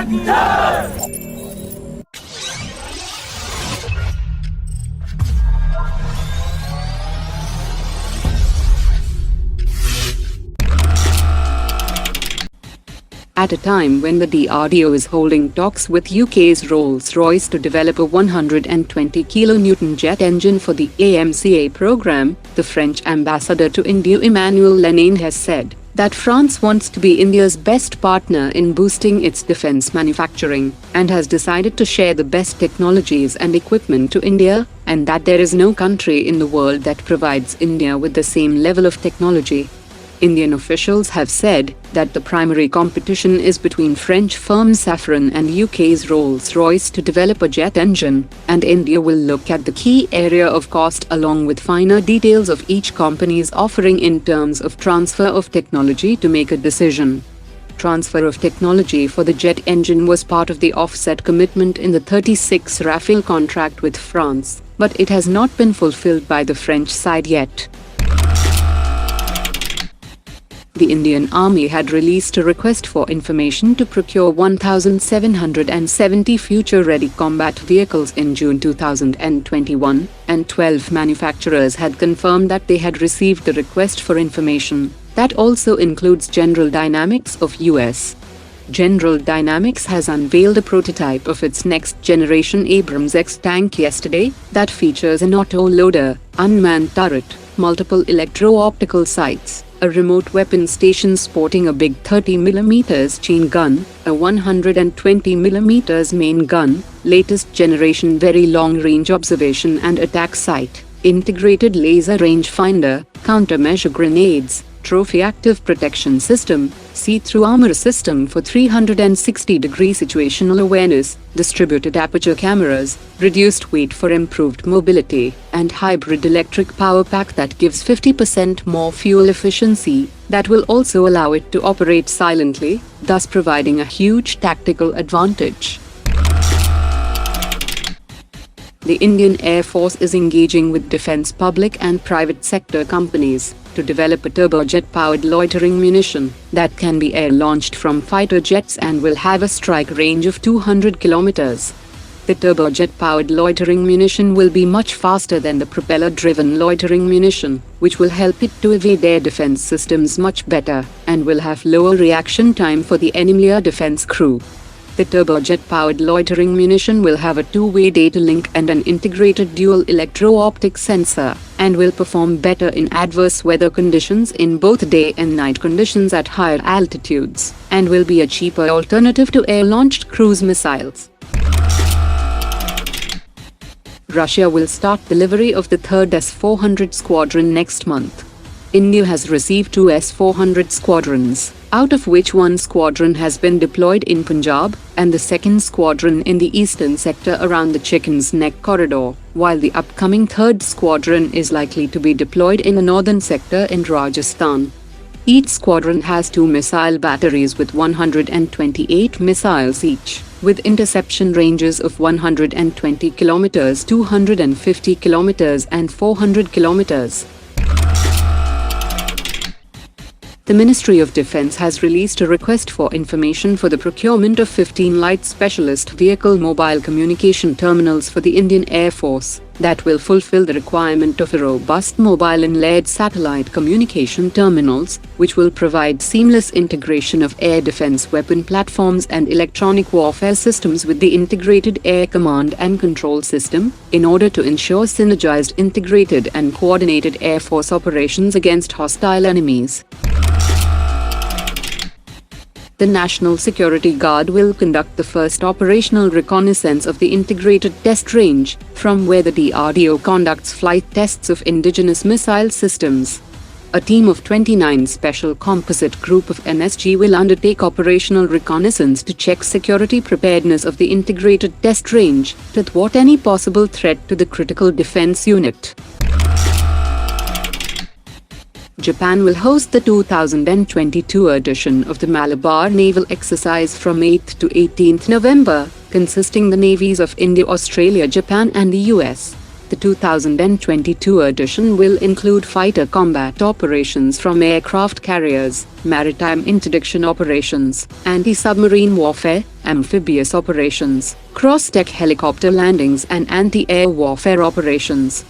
At a time when the DRDO is holding talks with UK's Rolls-Royce to develop a 120 kN jet engine for the AMCA program, the French ambassador to India Emmanuel Lenain has said that France wants to be India's best partner in boosting its defence manufacturing, and has decided to share the best technologies and equipment to India, and that there is no country in the world that provides India with the same level of technology. Indian officials have said that the primary competition is between French firm Safran and UK's Rolls-Royce to develop a jet engine, and India will look at the key area of cost along with finer details of each company's offering in terms of transfer of technology to make a decision. Transfer of technology for the jet engine was part of the offset commitment in the 36 Rafale contract with France, but it has not been fulfilled by the French side yet. The Indian Army had released a request for information to procure 1,770 future-ready combat vehicles in June 2021, and 12 manufacturers had confirmed that they had received the request for information. That also includes General Dynamics of US. General Dynamics has unveiled a prototype of its next-generation Abrams X tank yesterday that features an auto-loader, unmanned turret, multiple electro-optical sights, a remote weapon station sporting a big 30mm chain gun, a 120mm main gun, latest generation very long-range observation and attack sight, integrated laser rangefinder, countermeasure grenades, trophy active protection system, see-through armor system for 360-degree situational awareness, distributed aperture cameras, reduced weight for improved mobility, and hybrid electric power pack that gives 50% more fuel efficiency, that will also allow it to operate silently, thus providing a huge tactical advantage. The Indian Air Force is engaging with defense public and private sector companies to develop a turbojet-powered loitering munition that can be air-launched from fighter jets and will have a strike range of 200 kilometers. The turbojet-powered loitering munition will be much faster than the propeller-driven loitering munition, which will help it to evade air defense systems much better, and will have lower reaction time for the enemy air defense crew. The turbojet-powered loitering munition will have a two-way data link and an integrated dual electro-optic sensor, and will perform better in adverse weather conditions in both day and night conditions at higher altitudes, and will be a cheaper alternative to air-launched cruise missiles. Russia will start delivery of the third S400 squadron next month. India has received 2 S400 squadrons, out of which one squadron has been deployed in Punjab, and the second squadron in the eastern sector around the Chicken's Neck corridor, while the upcoming third squadron is likely to be deployed in the northern sector in Rajasthan. Each squadron has 2 missile batteries with 128 missiles each, with interception ranges of 120 kilometers, 250 kilometers and 400 kilometers. The Ministry of Defence has released a request for information for the procurement of 15 light specialist vehicle mobile communication terminals for the Indian Air Force that will fulfill the requirement of a robust mobile inlaid satellite communication terminals, which will provide seamless integration of air defence weapon platforms and electronic warfare systems with the integrated air command and control system, in order to ensure synergized, integrated and coordinated Air Force operations against hostile enemies. The National Security Guard will conduct the first operational reconnaissance of the Integrated Test Range, from where the DRDO conducts flight tests of indigenous missile systems. A team of 29 Special Composite Group of NSG will undertake operational reconnaissance to check security preparedness of the Integrated Test Range to thwart any possible threat to the critical defense unit. Japan will host the 2022 edition of the Malabar Naval Exercise from 8th to 18th November, consisting the navies of India, Australia, Japan and the US. The 2022 edition will include fighter combat operations from aircraft carriers, maritime interdiction operations, anti-submarine warfare, amphibious operations, cross-deck helicopter landings and anti-air warfare operations.